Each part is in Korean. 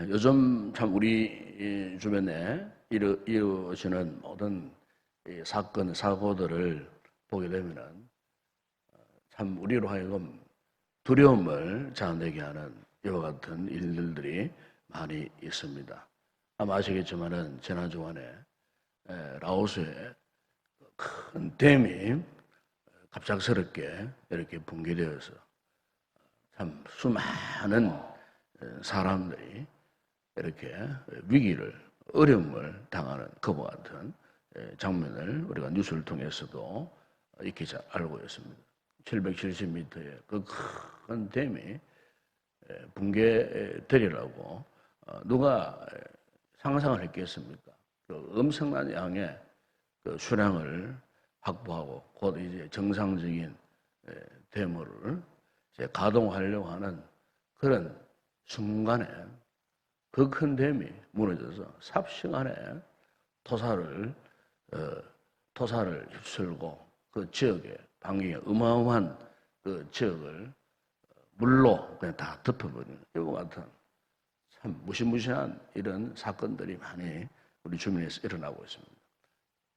요즘 참 우리 주변에 이루어지는 모든 사건, 사고들을 보게 되면은 참 우리로 하여금 두려움을 자아내게 하는 이와 같은 일들이 많이 있습니다. 아마 아시겠지만은 지난 주간에 라오스에 큰 댐이 갑작스럽게 이렇게 붕괴되어서 참 수많은 사람들이 이렇게 위기를, 어려움을 당하는 그와 같은 장면을 우리가 뉴스를 통해서도 익히 잘 알고 있습니다. 770m의 그 큰 댐이 붕괴되리라고 누가 상상을 했겠습니까? 그 엄청난 양의 그 수량을 확보하고 곧 이제 정상적인 댐을 이제 가동하려고 하는 그런 순간에 그 큰 댐이 무너져서 삽시간에 토사를 휩쓸고 그 지역에 반경에 어마어마한 그 지역을 물로 그냥 다 덮어버리는 이와 같은 참 무시무시한 이런 사건들이 많이 우리 주변에서 일어나고 있습니다.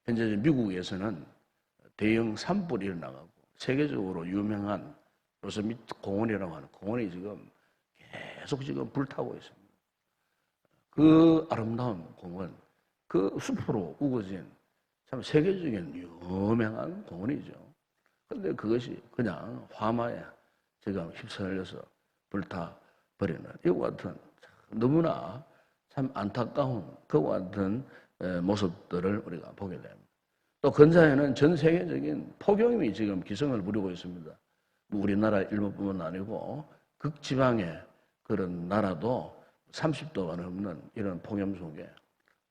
현재 미국에서는 대형 산불이 일어나고 세계적으로 유명한 요세미트 공원이라고 하는 공원이 지금 계속 지금 불타고 있습니다. 그 아름다운 공원, 그 숲으로 우거진 참 세계적인 유명한 공원이죠. 그런데 그것이 그냥 화마에 지금 휩쓸려서 불타버리는 이와 같은 너무나 참 안타까운 그와 같은 모습들을 우리가 보게 됩니다. 또 근자에는 전 세계적인 폭염이 지금 기승을 부리고 있습니다. 우리나라 일본뿐만 아니고 극지방의 그런 나라도 30도가 넘는 이런 폭염 속에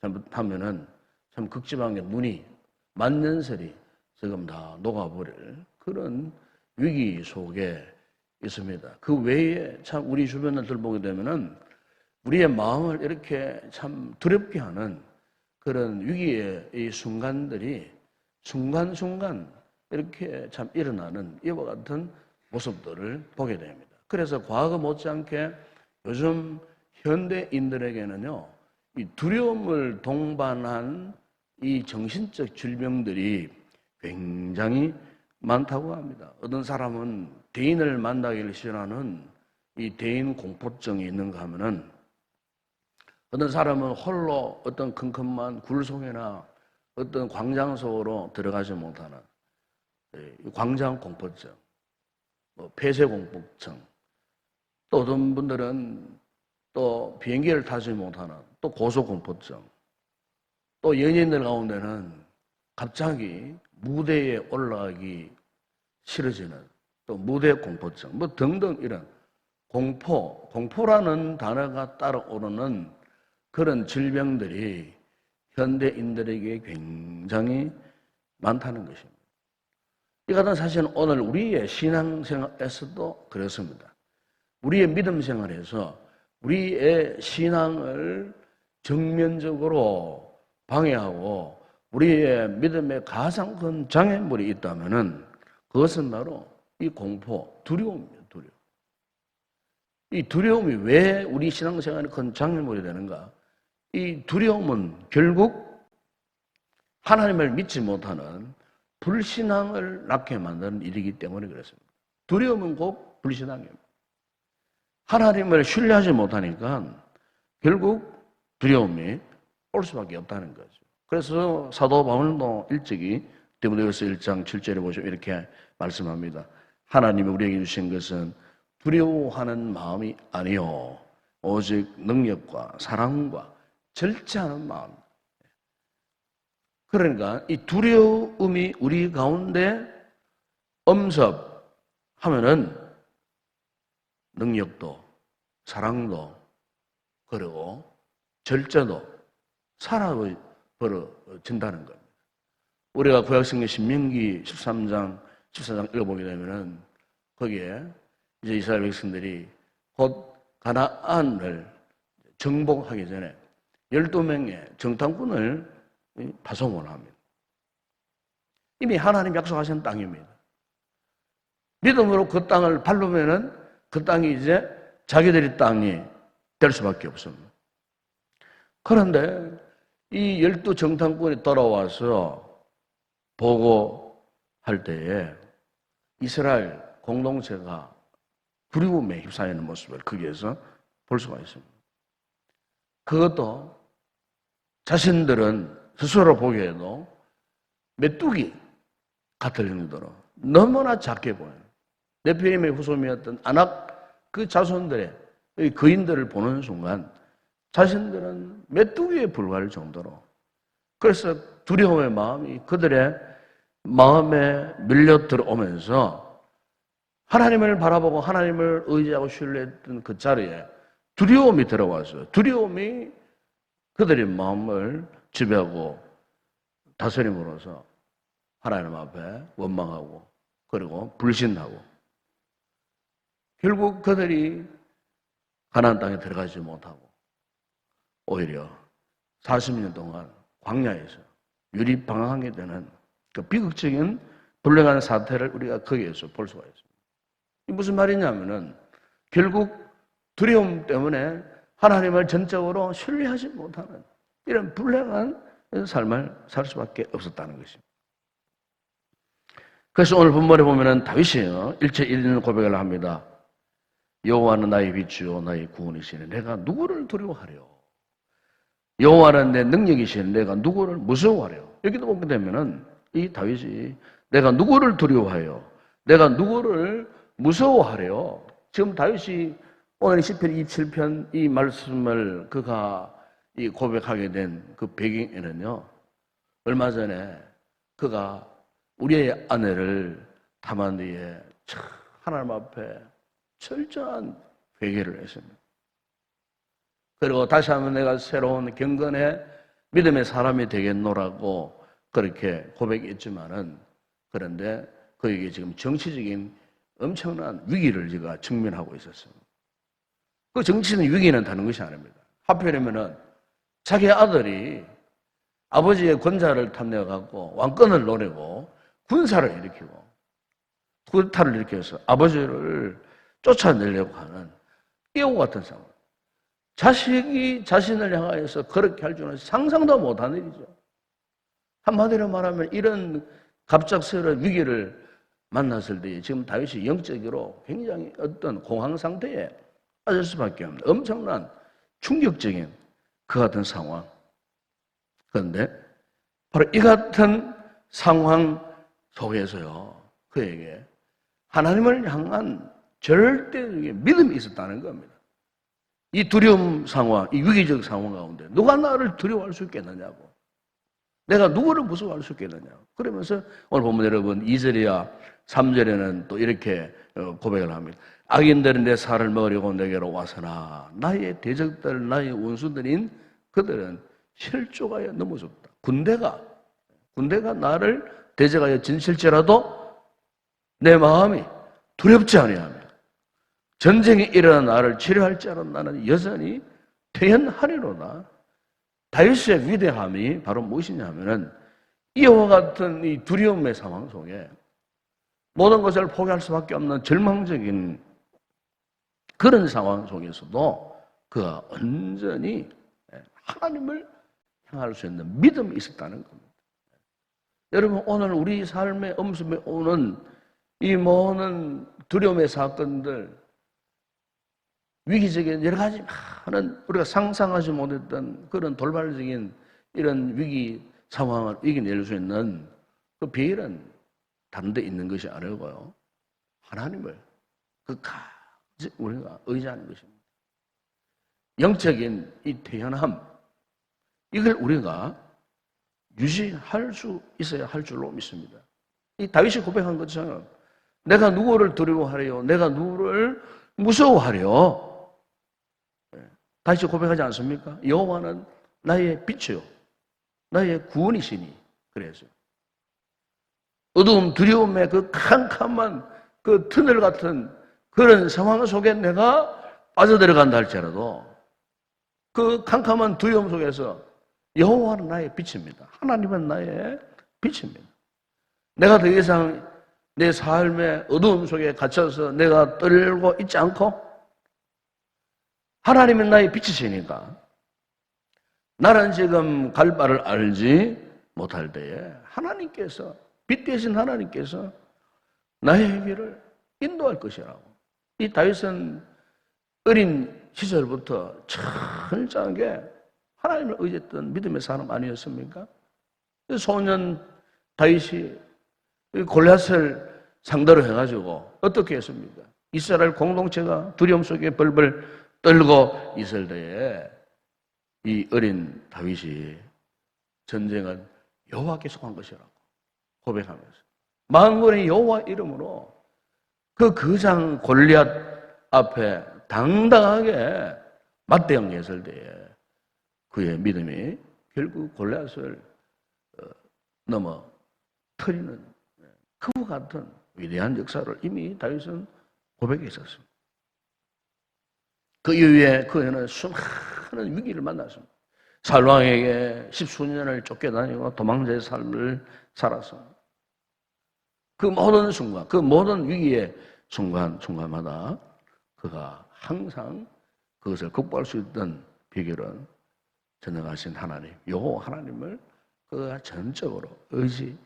잘못하면은 참 극지방의 눈이 만년설이 지금 다 녹아버릴 그런 위기 속에 있습니다. 그 외에 참 우리 주변을 들보게 되면은 우리의 마음을 이렇게 참 두렵게 하는 그런 위기의 이 순간들이 순간순간 이렇게 참 일어나는 이와 같은 모습들을 보게 됩니다. 그래서 과거 못지않게 요즘 현대인들에게는요, 이 두려움을 동반한 이 정신적 질병들이 굉장히 많다고 합니다. 어떤 사람은 대인을 만나기를 싫어하는 이 대인 공포증이 있는가 하면은 어떤 사람은 홀로 어떤 컴컴한 굴 속이나 어떤 광장 속으로 들어가지 못하는 광장 공포증, 폐쇄 공포증, 또 어떤 분들은 또 비행기를 타지 못하는 또 고소 공포증, 또 연예인들 가운데는 갑자기 무대에 올라가기 싫어지는 또 무대 공포증, 뭐 등등 이런 공포라는 단어가 따라오르는 그런 질병들이 현대인들에게 굉장히 많다는 것입니다. 이 같은 사실은 오늘 우리의 신앙생활에서도 그렇습니다. 우리의 믿음 생활에서 우리의 신앙을 정면적으로 방해하고 우리의 믿음에 가장 큰 장애물이 있다면은 그것은 바로 이 공포, 두려움입니다. 두려움. 이 두려움이 왜 우리 신앙생활에 큰 장애물이 되는가? 이 두려움은 결국 하나님을 믿지 못하는 불신앙을 낳게 만드는 일이기 때문에 그렇습니다. 두려움은 곧 불신앙입니다. 하나님을 신뢰하지 못하니까 결국 두려움이 올 수밖에 없다는 거죠. 그래서 사도 바울도 일찍이 디모데후서 1장 7절에 보시면 이렇게 말씀합니다. 하나님이 우리에게 주신 것은 두려워하는 마음이 아니요 오직 능력과 사랑과 절제하는 마음. 그러니까 이 두려움이 우리 가운데 엄습하면은 능력도 사랑도 그리고 절제도 사라져버려진다는 겁니다. 우리가 구약성경 신명기 13장 14장 읽어보게 되면은 거기에 이제 이스라엘 백성들이 곧 가나안을 정복하기 전에 12명의 정탐꾼을 파송을 합니다. 이미 하나님 약속하신 땅입니다. 믿음으로 그 땅을 밟으면은 그 땅이 이제 자기들의 땅이 될 수밖에 없습니다. 그런데 이 12정탐꾼이 돌아와서 보고할 때에 이스라엘 공동체가 두려움에 휩싸이는 모습을 거기에서 볼 수가 있습니다. 그것도 자신들은 스스로 보기에도 메뚜기 같을 정도로 너무나 작게 보여요. 네피림의 후손이었던 아낙 그 자손들의 거인들을 보는 순간 자신들은 메뚜기에 불과할 정도로, 그래서 두려움의 마음이 그들의 마음에 밀려 들어오면서 하나님을 바라보고 하나님을 의지하고 신뢰했던 그 자리에 두려움이 들어와서 두려움이 그들의 마음을 지배하고 다스림으로써 하나님 앞에 원망하고 그리고 불신하고 결국 그들이 가나안 땅에 들어가지 못하고 오히려 40년 동안 광야에서 유리방황하게 되는 그 비극적인 불행한 사태를 우리가 거기에서 볼 수가 있습니다. 이 무슨 말이냐면은 결국 두려움 때문에 하나님을 전적으로 신뢰하지 못하는 이런 불행한 삶을 살 수밖에 없었다는 것입니다. 그래서 오늘 본문에 보면은 다윗이요 1절 1절 고백을 합니다. 여호와는 나의 빛이요 나의 구원이시니 내가 누구를 두려워하려? 여호와는 내 능력이시니 내가 누구를 무서워하려? 여기도 보게 되면은 이 다윗이 내가 누구를 두려워하여? 내가 누구를 무서워하려? 지금 다윗이 오늘 시편 27편 이 말씀을 그가 이 고백하게 된 그 배경에는요, 얼마 전에 그가 우리의 아내를 담한 뒤에 하나님 앞에 철저한 회개를 했습니다. 그리고 다시 한번 내가 새로운 경건의 믿음의 사람이 되겠노라고 그렇게 고백했지만은, 그런데 그에게 지금 정치적인 엄청난 위기를 제가 직면하고 있었습니다. 그 정치는 위기는 다른 것이 아닙니다. 하필이면은 자기 아들이 아버지의 권좌를 탐내어갖고 왕권을 노리고 군사를 일으키고 쿠데타를 일으켜서 아버지를 쫓아내려고 하는 이와 같은 상황. 자식이 자신을 향하여서 그렇게 할 줄은 상상도 못한 일이죠. 한마디로 말하면 이런 갑작스러운 위기를 만났을 때 지금 다윗이 영적으로 굉장히 어떤 공황 상태에 빠질 수밖에 없는 엄청난 충격적인 그 같은 상황. 그런데 바로 이 같은 상황 속에서요, 그에게 하나님을 향한 절대적인 믿음이 있었다는 겁니다. 이 두려움 상황, 이 위기적 상황 가운데 누가 나를 두려워할 수 있겠느냐고, 내가 누구를 무서워할 수 있겠느냐고. 그러면서 오늘 보면 여러분 2절이야 3절에는 또 이렇게 고백을 합니다. 악인들은 내 살을 먹으려고 내게로 와서나 나의 대적들, 나의 원수들인 그들은 실족하여 넘어졌다. 군대가 나를 대적하여 진실지라도 내 마음이 두렵지 아니하며 전쟁이 일어난 나를 치료할지라도 나는 여전히 태연하리로다. 다윗의 위대함이 바로 무엇이냐 하면은 이와 같은 이 두려움의 상황 속에 모든 것을 포기할 수밖에 없는 절망적인 그런 상황 속에서도 그가 온전히 하나님을 향할 수 있는 믿음이 있었다는 겁니다. 여러분, 오늘 우리 삶의 엄습에 오는 이 모든 두려움의 사건들, 위기적인 여러 가지 많은 우리가 상상하지 못했던 그런 돌발적인 이런 위기 상황을 이겨낼 수 있는 그 비결은 다른 데 있는 것이 아니고요, 하나님을 끝까지 우리가 의지하는 것입니다. 영적인 이 태연함, 이걸 우리가 유지할 수 있어야 할 줄로 믿습니다. 이 다윗이 고백한 것처럼 내가 누구를 두려워하려? 내가 누구를 무서워하려? 다윗이 고백하지 않습니까? 여호와는 나의 빛이요 나의 구원이시니. 그래서 어두움 두려움의 그 캄캄한 그 터널 같은 그런 상황 속에 내가 빠져들어간다 할지라도 그 캄캄한 두려움 속에서 여호와는 나의 빛입니다. 하나님은 나의 빛입니다. 내가 더 이상 내 삶의 어두움 속에 갇혀서 내가 떨고 있지 않고 하나님은 나의 빛이시니까 나는 지금 갈 바를 알지 못할 때에 하나님께서, 빛 대신 하나님께서 나의 길을 인도할 것이라고. 이 다윗은 어린 시절부터 철저하게 하나님을 의지했던 믿음의 사람 아니었습니까? 소년 다윗이 골리앗을 상대로 해가지고 어떻게 했습니까? 이스라엘 공동체가 두려움 속에 벌벌 떨고 있을 때에 이 어린 다윗이 전쟁은 여호와께서 한 것이라고 고백하면서 만군의 여호와 이름으로 그 거장 골리앗 앞에 당당하게 맞대응했을 때에 그의 믿음이 결국 골리앗을 넘어뜨리는 그와 같은 위대한 역사를 이미 다윗은 고백했었습니다. 그 이후에 그는 수많은 위기를 만났습니다. 살왕에게 10수년을 쫓겨다니고 도망자의 삶을 살았습니다. 그 모든 순간, 그 모든 위기의 순간마다 그가 항상 그것을 극복할 수 있던 비결은 전능하신 하나님, 여호와 하나님을 그가 전적으로 의지할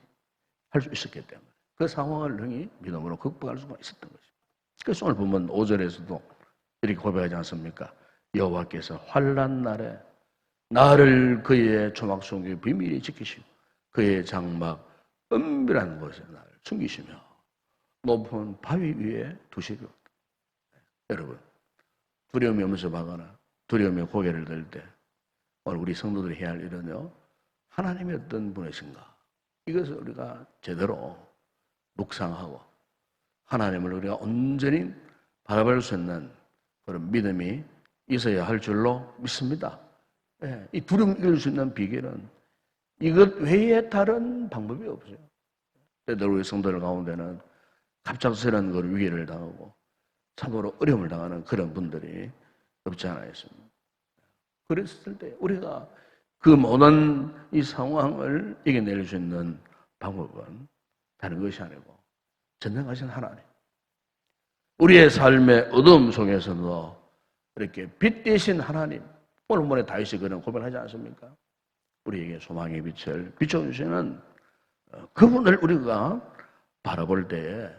수 있었기 때문에 그 상황을 능히 믿음으로 극복할 수가 있었던 것입니다. 그래서 오늘 보면 5절에서도 이렇게 고백하지 않습니까? 여호와께서 환난 날에 나를 그의 조막 속에 비밀히 지키시고 그의 장막 은밀한 곳에 나를 숨기시며 높은 바위 위에 두시리로다. 여러분, 두려움이 엄습하거나 두려움에 고개를 들 때 오늘 우리 성도들이 해야 할 일은요, 하나님이 어떤 분이신가 이것을 우리가 제대로 묵상하고 하나님을 우리가 온전히 바라볼 수 있는 그런 믿음이 있어야 할 줄로 믿습니다. 예, 이 두려움을 이길 수 있는 비결은 이것 외에 다른 방법이 없어요. 때때로 우리 성도들 가운데는 갑작스러운 그 위기를 당하고 참으로 어려움을 당하는 그런 분들이 없지 않아 있습니다. 그랬을 때 우리가 그 모든 이 상황을 이겨낼 수 있는 방법은 다른 것이 아니고 전능하신 하나님, 우리의 삶의 어두움 속에서도 이렇게 빛 대신 하나님, 오늘 본문에 다윗이 그런 고백하지 않습니까? 우리에게 소망의 빛을 비춰주시는 그분을 우리가 바라볼 때에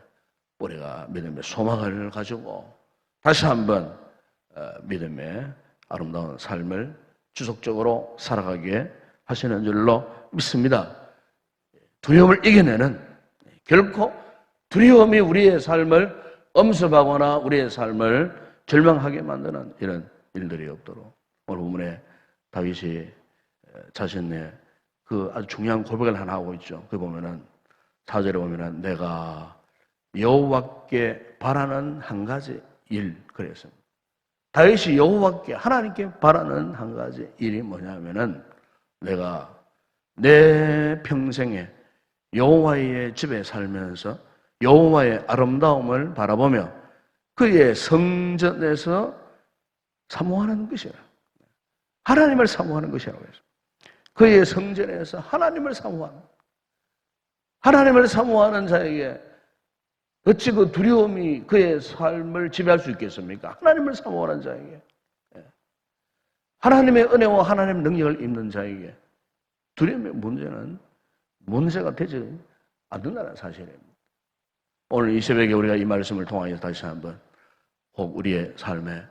우리가 믿음의 소망을 가지고 다시 한번 믿음의 아름다운 삶을 지속적으로 살아가게 하시는 줄로 믿습니다. 두려움을 이겨내는, 결코 두려움이 우리의 삶을 엄습하거나 우리의 삶을 절망하게 만드는 이런 일들이 없도록 오늘 본문에 다윗이 자신의 그 아주 중요한 고백을 하나 하고 있죠. 그 보면은 4절에 보면은 내가 여호와께 바라는 한 가지 일 그랬습니다. 다윗이 여호와께 하나님께 바라는 한 가지 일이 뭐냐면은 내가 내 평생에 여호와의 집에 살면서 여호와의 아름다움을 바라보며 그의 성전에서 사모하는 것이라. 하나님을 사모하는 것이라고 했습니다. 그의 성전에서 하나님을 사모하는, 하나님을 사모하는 자에게 어찌 그 두려움이 그의 삶을 지배할 수 있겠습니까? 하나님을 사모하는 자에게, 하나님의 은혜와 하나님의 능력을 입는 자에게 두려움의 문제는 문제가 되지 않는다는 사실입니다. 오늘 이 새벽에 우리가 이 말씀을 통하여서 다시 한번 혹 우리의 삶에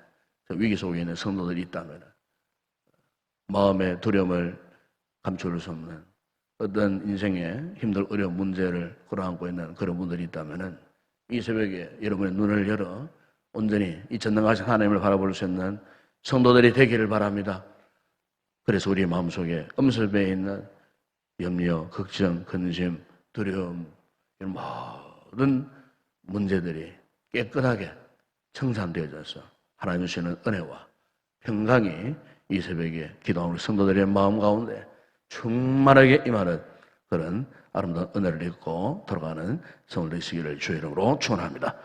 위기 속에 있는 성도들이 있다면 마음의 두려움을 감출 수 없는 어떤 인생의 힘들 어려운 문제를 끌어안고 있는 그런 분들이 있다면 이 새벽에 여러분의 눈을 열어 온전히 이 전능하신 하나님을 바라볼 수 있는 성도들이 되기를 바랍니다. 그래서 우리 마음속에 엄습해 있는 염려, 걱정, 근심, 두려움 이런 모든 문제들이 깨끗하게 청산되어져서 하나님 주시는 은혜와 평강이 이 새벽에 기도하는 성도들의 마음 가운데 충만하게 임하는 그런 아름다운 은혜를 입고 돌아가는 성도 되시기를 주의 이름으로 축원합니다.